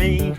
me.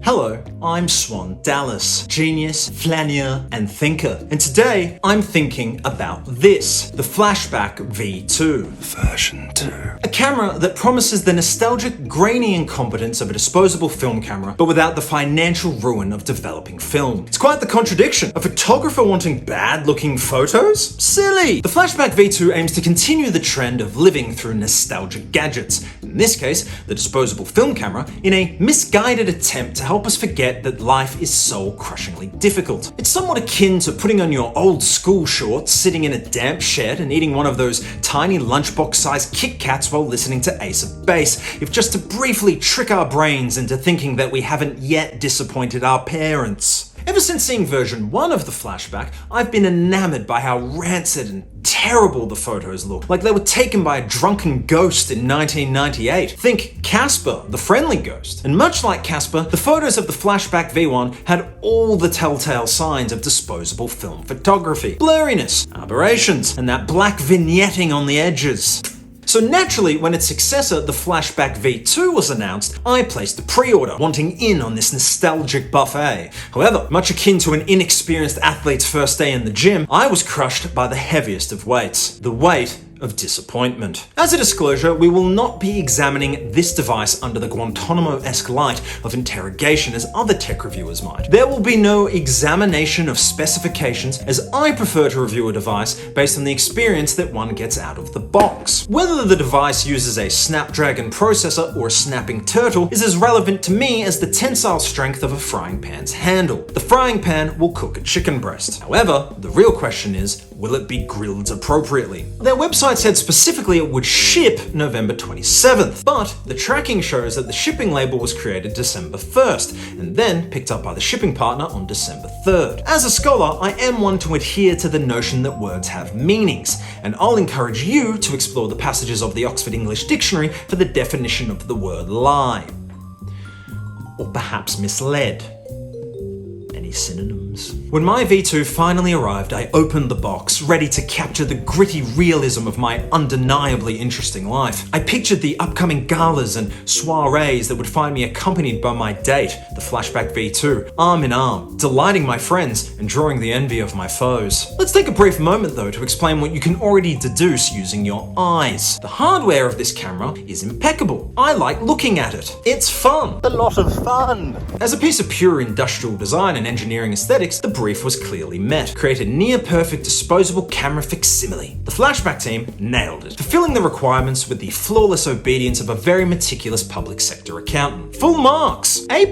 Hello, I'm Swan Dallas, genius, flaneur, and thinker. And today, I'm thinking about this, the Flashback V2. Version 2. A camera that promises the nostalgic, grainy incompetence of a disposable film camera, but without the financial ruin of developing film. It's quite the contradiction. A photographer wanting bad-looking photos? Silly! The Flashback V2 aims to continue the trend of living through nostalgic gadgets. In this case, the disposable film camera, in a misguided attempt to help us forget that life is soul-crushingly difficult. It's somewhat akin to putting on your old school shorts, sitting in a damp shed and eating one of those tiny lunchbox-sized Kit Kats while listening to Ace of Base, if just to briefly trick our brains into thinking that we haven't yet disappointed our parents. Ever since seeing version 1 of the Flashback, I've been enamored by how rancid and terrible the photos look, like they were taken by a drunken ghost in 1998. Think Casper, the friendly ghost. And much like Casper, the photos of the Flashback V1 had all the telltale signs of disposable film photography. Blurriness, aberrations, and that black vignetting on the edges. So naturally, when its successor, the Flashback V2 was announced, I placed a pre-order, wanting in on this nostalgic buffet. However, much akin to an inexperienced athlete's first day in the gym, I was crushed by the heaviest of weights, the weight of disappointment. As a disclosure, we will not be examining this device under the Guantanamo-esque light of interrogation as other tech reviewers might. There will be no examination of specifications, as I prefer to review a device based on the experience that one gets out of the box. Whether the device uses a Snapdragon processor or a snapping turtle is as relevant to me as the tensile strength of a frying pan's handle. The frying pan will cook a chicken breast. However, the real question is, will it be grilled appropriately? Their website said specifically it would ship November 27th, but the tracking shows that the shipping label was created December 1st, and then picked up by the shipping partner on December 3rd. As a scholar, I am one to adhere to the notion that words have meanings, and I'll encourage you to explore the passages of the Oxford English Dictionary for the definition of the word lie. Or perhaps misled. Any synonyms? When my V2 finally arrived, I opened the box, ready to capture the gritty realism of my undeniably interesting life. I pictured the upcoming galas and soirees that would find me accompanied by my date, the Flashback V2, arm in arm, delighting my friends and drawing the envy of my foes. Let's take a brief moment though to explain what you can already deduce using your eyes. The hardware of this camera is impeccable. I like looking at it. It's fun. A lot of fun. As a piece of pure industrial design and engineering aesthetics, the brief was clearly met. Create a near-perfect disposable camera facsimile. The Flashback team nailed it, fulfilling the requirements with the flawless obedience of a very meticulous public sector accountant. Full marks! A+.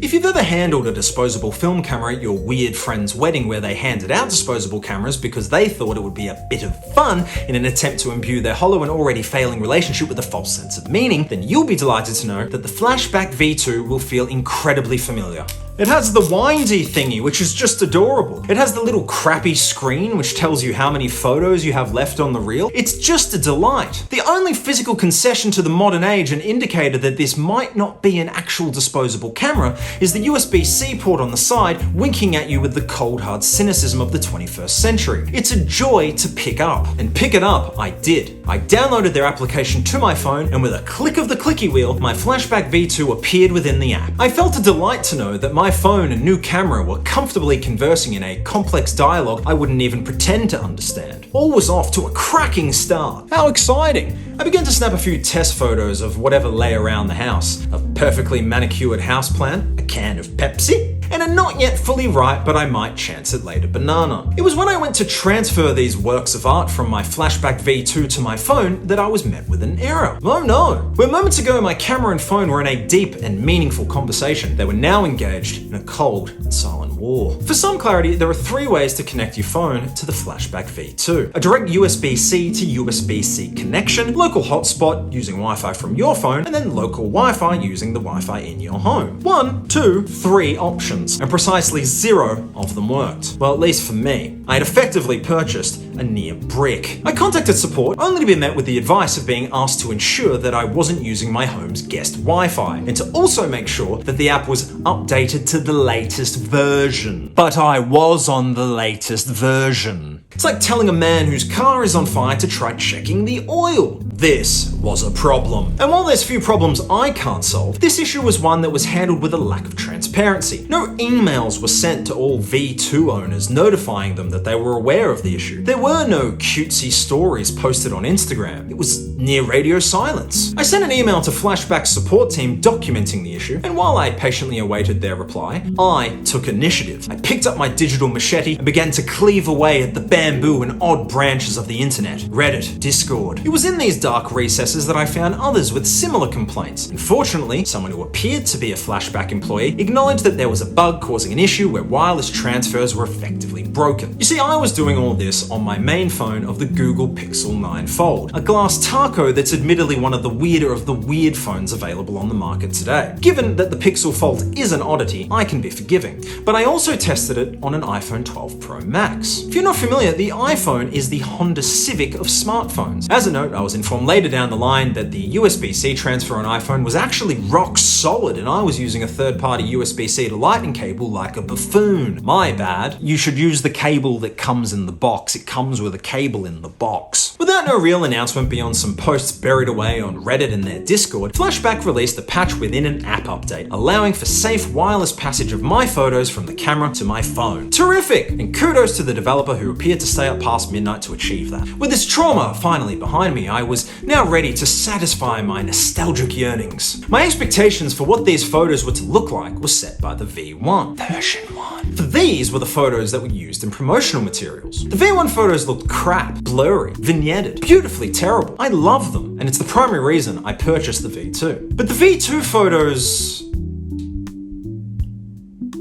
If you've ever handled a disposable film camera at your weird friend's wedding where they handed out disposable cameras because they thought it would be a bit of fun in an attempt to imbue their hollow and already failing relationship with a false sense of meaning, then you'll be delighted to know that the Flashback V2 will feel incredibly familiar. It has the windy thingy, which is just adorable. It has the little crappy screen, which tells you how many photos you have left on the reel. It's just a delight. The only physical concession to the modern age and indicator that this might not be an actual disposable camera is the USB-C port on the side, winking at you with the cold hard cynicism of the 21st century. It's a joy to pick up. And pick it up, I did. I downloaded their application to my phone, and with a click of the clicky wheel, my Flashback V2 appeared within the app. I felt a delight to know that my phone and new camera were comfortably conversing in a complex dialogue I wouldn't even pretend to understand. All was off to a cracking start. How exciting! I began to snap a few test photos of whatever lay around the house. A perfectly manicured houseplant, a can of Pepsi, and a not yet fully ripe but I might chance it later banana. It was when I went to transfer these works of art from my Flashback V2 to my phone that I was met with an error. Oh no! Where moments ago my camera and phone were in a deep and meaningful conversation, they were now engaged in a cold and silent war. For some clarity, there are 3 ways to connect your phone to the Flashback V2. A direct USB-C to USB-C connection, local hotspot using Wi-Fi from your phone, and then local Wi-Fi using the Wi-Fi in your home. 1, 2, 3 options. And precisely 0 of them worked. Well, at least for me. I had effectively purchased a near brick. I contacted support, only to be met with the advice of being asked to ensure that I wasn't using my home's guest Wi-Fi, and to also make sure that the app was updated to the latest version. But I was on the latest version. It's like telling a man whose car is on fire to try checking the oil. This was a problem. And while there's few problems I can't solve, this issue was one that was handled with a lack of transparency. No emails were sent to all V2 owners notifying them that they were aware of the issue. There were no cutesy stories posted on Instagram. It was near radio silence. I sent an email to Flashback's support team documenting the issue, and while I patiently awaited their reply, I took initiative. I picked up my digital machete and began to cleave away at the bamboo and odd branches of the internet. Reddit, Discord. It was in these dark recesses that I found others with similar complaints. Unfortunately, someone who appeared to be a Flashback employee acknowledged that there was a bug causing an issue where wireless transfers were effectively broken. You see, I was doing all this on my main phone of the Google Pixel 9 Fold, a glass taco that's admittedly one of the weirder of the weird phones available on the market today. Given that the Pixel Fold is an oddity, I can be forgiving, but I also tested it on an iPhone 12 Pro Max. If you're not familiar, the iPhone is the Honda Civic of smartphones. As a note, I was informed later down the line that the USB-C transfer on iPhone was actually rock solid, and I was using a third-party USB-C to Lightning cable like a buffoon. My bad. You should use the cable that comes in the box. It comes with a cable in the box. Without no real announcement beyond some posts buried away on Reddit and their Discord, Flashback released a patch within an app update, allowing for safe wireless passage of my photos from the camera to my phone. Terrific! And kudos to the developer who appeared to stay up past midnight to achieve that. With this trauma finally behind me, I was now ready to satisfy my nostalgic yearnings. My expectations for what these photos were to look like were set by the V1. Version 1. For these were the photos that were used in promotional materials. The V1 photos looked crap, blurry, vignetted, beautifully terrible. I love them, and it's the primary reason I purchased the V2. But the V2 photos...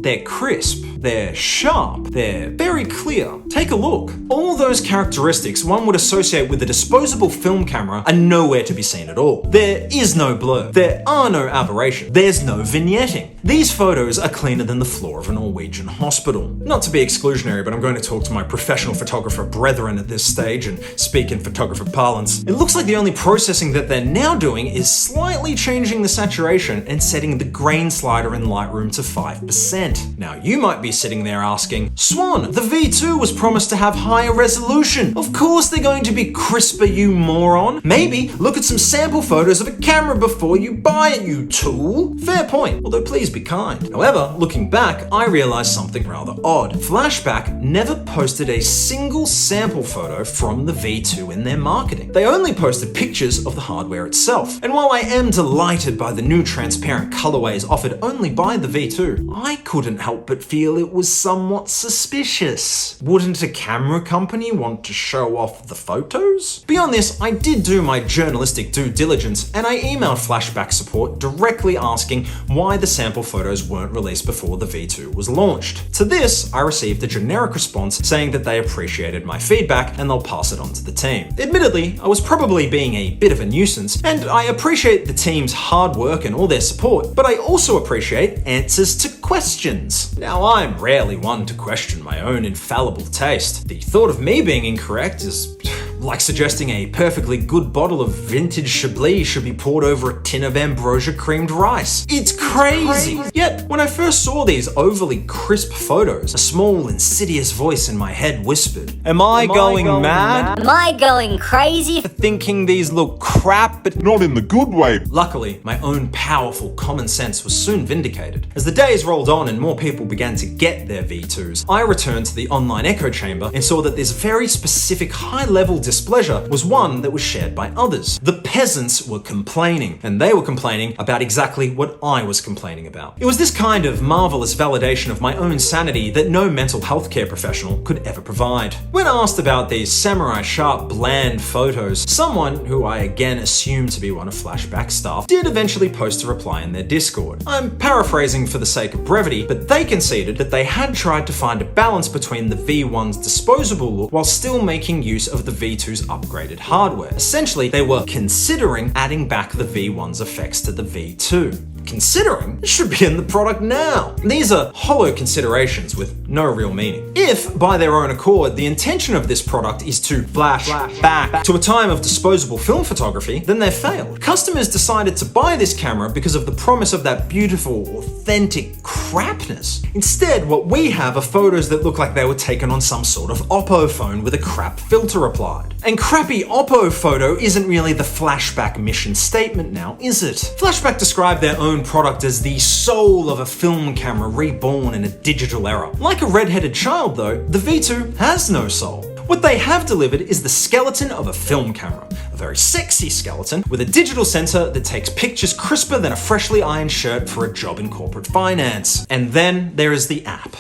they're crisp, they're sharp, they're very clear. Take a look. All those characteristics one would associate with a disposable film camera are nowhere to be seen at all. There is no blur. There are no aberrations. There's no vignetting. These photos are cleaner than the floor of a Norwegian hospital. Not to be exclusionary, but I'm going to talk to my professional photographer brethren at this stage and speak in photographer parlance. It looks like the only processing that they're now doing is slightly changing the saturation and setting the grain slider in Lightroom to 5%. Now you might be sitting there asking, Swan, the V2 was promised to have higher resolution. Of course they're going to be crisper, you moron. Maybe look at some sample photos of a camera before you buy it, you tool. Fair point, although please be kind. However, looking back, I realized something rather odd. Flashback never posted a single sample photo from the V2 in their marketing. They only posted pictures of the hardware itself. And while I am delighted by the new transparent colorways offered only by the V2, I couldn't help but feel it was somewhat suspicious. Wouldn't a camera company want to show off the photos? Beyond this, I did do my journalistic due diligence and I emailed Flashback support directly asking why the sample photos weren't released before the V2 was launched. To this, I received a generic response saying that they appreciated my feedback and they'll pass it on to the team. Admittedly, I was probably being a bit of a nuisance, and I appreciate the team's hard work and all their support, but I also appreciate answers to questions. Now, I'm rarely one to question my own infallible taste. The thought of me being incorrect is like suggesting a perfectly good bottle of vintage Chablis should be poured over a tin of ambrosia creamed rice. It's crazy! Yet, when I first saw these overly crisp photos, a small, insidious voice in my head whispered, Am I going mad? Am I going crazy? For thinking these look crap, but Not in the good way. luckily, my own powerful common sense was soon vindicated. As the days rolled on and more people began to get their V2s, I returned to the online echo chamber and saw that this very specific high-level displeasure was one that was shared by others. The peasants were complaining, and they were complaining about exactly what I was complaining about. It was this kind of marvelous validation of my own sanity that no mental health care professional could ever provide. When asked about these samurai sharp, bland photos, someone, who I again assumed to be one of Flashback's staff, did eventually post a reply in their Discord. I'm paraphrasing for the sake of brevity, but they conceded that they had tried to find a balance between the V1's disposable look while still making use of the V2's upgraded hardware. Essentially, they were considering adding back the V1's effects to the V2. Considering? It should be in the product now. These are hollow considerations with no real meaning. If, by their own accord, the intention of this product is to flash back to a time of disposable film photography, then they've failed. Customers decided to buy this camera because of the promise of that beautiful, authentic, crapness. Instead, what we have are photos that look like they were taken on some sort of Oppo phone with a crap filter applied. And crappy Oppo photo isn't really the Flashback mission statement now, is it? Flashback described their own product as the soul of a film camera reborn in a digital era. Like a red-headed child though, the V2 has no soul. What they have delivered is the skeleton of a film camera. A very sexy skeleton with a digital sensor that takes pictures crisper than a freshly ironed shirt for a job in corporate finance. And then there is the app.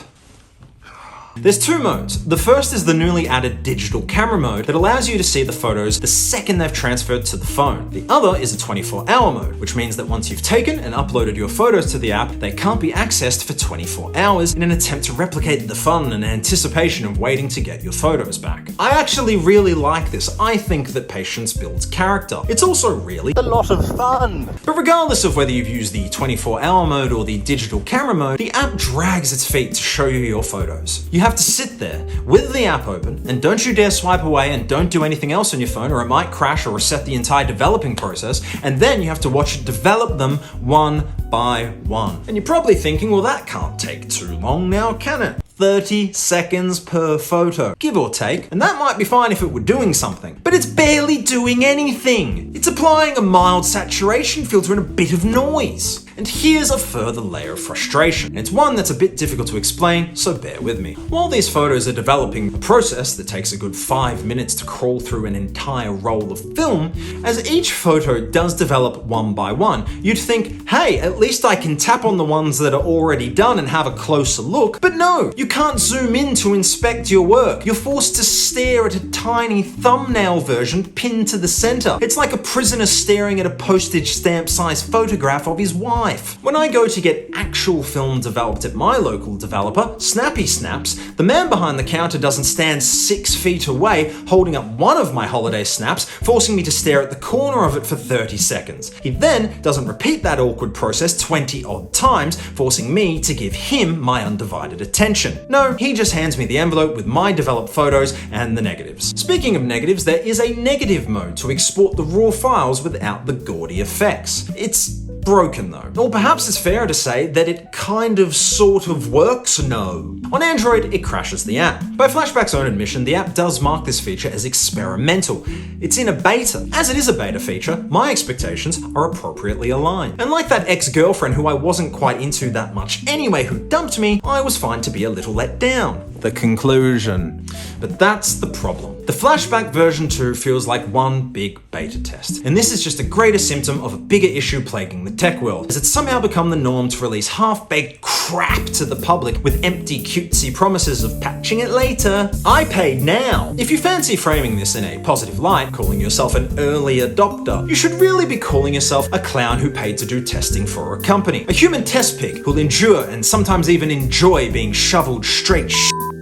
There's two modes. The first is the newly added digital camera mode that allows you to see the photos the second they've transferred to the phone. The other is a 24-hour mode, which means that once you've taken and uploaded your photos to the app, they can't be accessed for 24 hours in an attempt to replicate the fun and anticipation of waiting to get your photos back. I actually really like this. I think that patience builds character. It's also really A lot of fun. But regardless of whether you've used the 24-hour mode or the digital camera mode, the app drags its feet to show you your photos. You have to sit there with the app open, and don't you dare swipe away and don't do anything else on your phone or it might crash or reset the entire developing process, and then you have to watch it develop them one by one. And you're probably thinking, well, that can't take too long now, can it? 30 seconds per photo, give or take, and that might be fine if it were doing something, but it's barely doing anything. It's applying a mild saturation filter and a bit of noise. And here's a further layer of frustration. It's one that's a bit difficult to explain, so bear with me. While these photos are developing a process that takes a good 5 minutes to crawl through an entire roll of film, as each photo does develop one by one, you'd think, hey, at least I can tap on the ones that are already done and have a closer look. But no, you can't zoom in to inspect your work. You're forced to stare at a tiny thumbnail version pinned to the center. It's like a prisoner staring at a postage stamp sized photograph of his wife. When I go to get actual film developed at my local developer, Snappy Snaps, the man behind the counter doesn't stand 6 feet away holding up one of my holiday snaps, forcing me to stare at the corner of it for 30 seconds. He then doesn't repeat that awkward process 20 odd times, forcing me to give him my undivided attention. No, he just hands me the envelope with my developed photos and the negatives. Speaking of negatives, there is a negative mode to export the raw files without the gaudy effects. It's broken though. Or perhaps it's fairer to say that it kind of sort of works, no. On Android, it crashes the app. By Flashback's own admission, the app does mark this feature as experimental. It's in a beta. As it is a beta feature, my expectations are appropriately aligned. And like that ex-girlfriend who I wasn't quite into that much anyway who dumped me, I was fine to be a little let down. The conclusion. But that's the problem. The Flashback version 2 feels like one big beta test. And this is just a greater symptom of a bigger issue plaguing the tech world, as it's somehow become the norm to release half-baked crap to the public with empty cutesy promises of patching it later. I paid now. If you fancy framing this in a positive light, calling yourself an early adopter, you should really be calling yourself a clown who paid to do testing for a company. A human test pig who'll endure and sometimes even enjoy being shoveled straight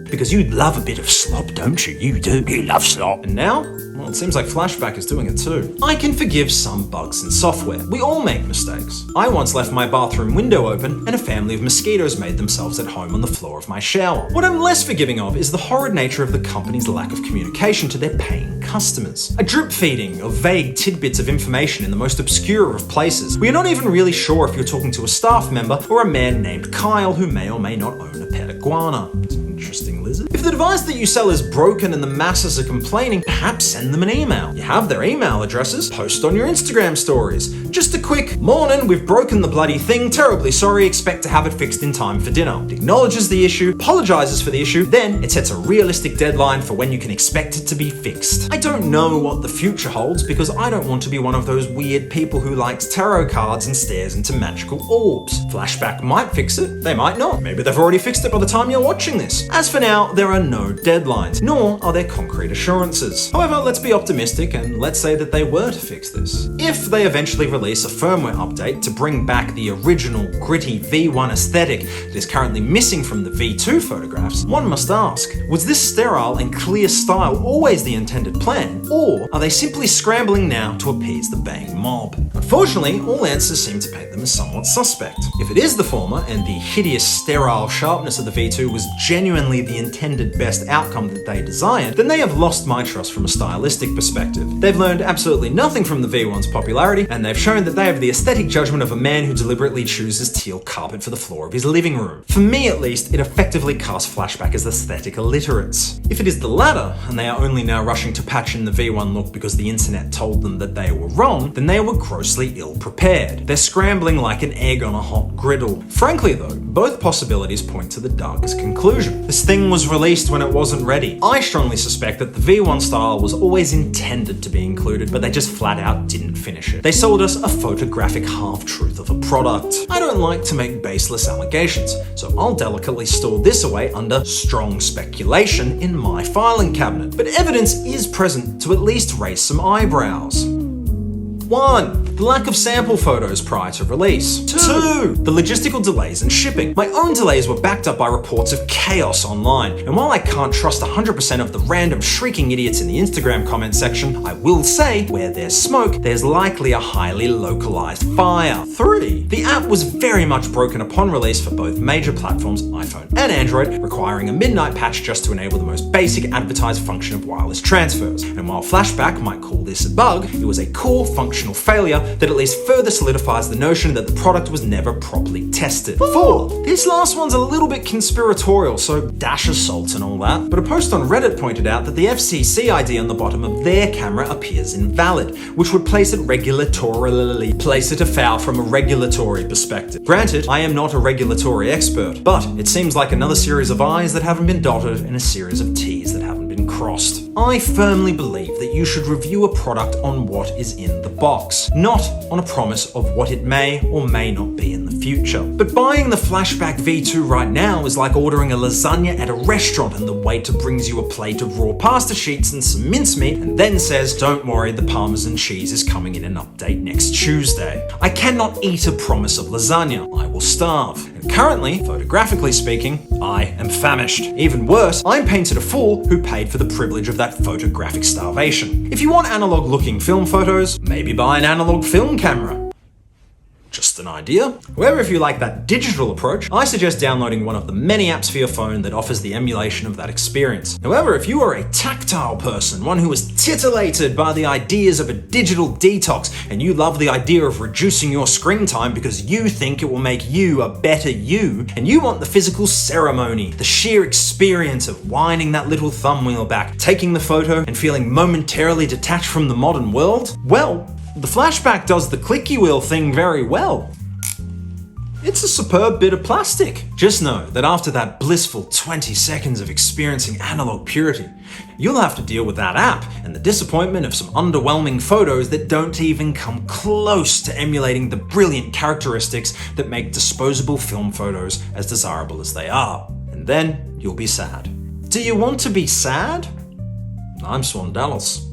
because you love a bit of slop, don't you? You do. You love slop. And now? Well, it seems like Flashback is doing it too. I can forgive some bugs in software. We all make mistakes. I once left my bathroom window open and a family of mosquitoes made themselves at home on the floor of my shower. What I'm less forgiving of is the horrid nature of the company's lack of communication to their paying customers. A drip feeding of vague tidbits of information in the most obscure of places. We are not even really sure if you're talking to a staff member or a man named Kyle who may or may not own a pet iguana. Interesting lizard. If the device that you sell is broken and the masses are complaining, perhaps send them an email. You have their email addresses, post on your Instagram stories. Just a quick, morning, we've broken the bloody thing, terribly sorry, expect to have it fixed in time for dinner. It acknowledges the issue, apologizes for the issue, then it sets a realistic deadline for when you can expect it to be fixed. I don't know what the future holds because I don't want to be one of those weird people who likes tarot cards and stares into magical orbs. Flashback might fix it, they might not. Maybe they've already fixed it by the time you're watching this. As for now, there are no deadlines, nor are there concrete assurances. However, let's be optimistic and let's say that they were to fix this. If they eventually release a firmware update to bring back the original gritty V1 aesthetic that is currently missing from the V2 photographs, one must ask, was this sterile and clear style always the intended plan, or are they simply scrambling now to appease the bang mob? Unfortunately, all answers seem to paint them as somewhat suspect. If it is the former, and the hideous sterile sharpness of the V2 was genuinely the intended best outcome that they desired, then they have lost my trust from a stylistic perspective. They've learned absolutely nothing from the V1's popularity, and they've shown that they have the aesthetic judgment of a man who deliberately chooses teal carpet for the floor of his living room. For me at least, it effectively casts Flashback as aesthetic illiterates. If it is the latter, and they are only now rushing to patch in the V1 look because the internet told them that they were wrong, then they were grossly ill-prepared. They're scrambling like an egg on a hot griddle. Frankly though, both possibilities point to the darkest conclusion. This thing was released when it wasn't ready. I strongly suspect that the V1 style was always intended to be included, but they just flat out didn't finish it. They sold us a photographic half-truth of a product. I don't like to make baseless allegations, so I'll delicately store this away under strong speculation in my filing cabinet. But evidence is present to at least raise some eyebrows. 1. The lack of sample photos prior to release. 2. The logistical delays in shipping. My own delays were backed up by reports of chaos online, and while I can't trust 100% of the random shrieking idiots in the Instagram comment section, I will say, where there's smoke, there's likely a highly localized fire. 3. The app was very much broken upon release for both major platforms, iPhone and Android, requiring a midnight patch just to enable the most basic advertised function of wireless transfers. And while Flashback might call this a bug, it was a core functional failure that at least further solidifies the notion that the product was never properly tested. 4. This last one's a little bit conspiratorial, so dash of salt and all that, but a post on Reddit pointed out that the FCC ID on the bottom of their camera appears invalid, which would place it afoul from a regulatory perspective. Granted, I am not a regulatory expert, but it seems like another series of I's that haven't been dotted and a series of T's that haven't been crossed. I firmly believe that you should review a product on what is in the box, not on a promise of what it may or may not be in the future. But buying the Flashback V2 right now is like ordering a lasagna at a restaurant and the waiter brings you a plate of raw pasta sheets and some mincemeat and then says, "Don't worry, the Parmesan cheese is coming in an update next Tuesday." I cannot eat a promise of lasagna. I will starve. And currently, photographically speaking, I am famished. Even worse, I'm painted a fool who paid for the privilege of that photographic starvation. If you want analog looking film photos, maybe buy an analog film camera. Just an idea. However, if you like that digital approach, I suggest downloading one of the many apps for your phone that offers the emulation of that experience. However, if you are a tactile person, one who is titillated by the ideas of a digital detox, and you love the idea of reducing your screen time because you think it will make you a better you, and you want the physical ceremony, the sheer experience of winding that little thumb wheel back, taking the photo, and feeling momentarily detached from the modern world, well, the Flashback does the clicky wheel thing very well. It's a superb bit of plastic. Just know that after that blissful 20 seconds of experiencing analog purity, you'll have to deal with that app and the disappointment of some underwhelming photos that don't even come close to emulating the brilliant characteristics that make disposable film photos as desirable as they are. And then you'll be sad. Do you want to be sad? I'm Swan Dallas.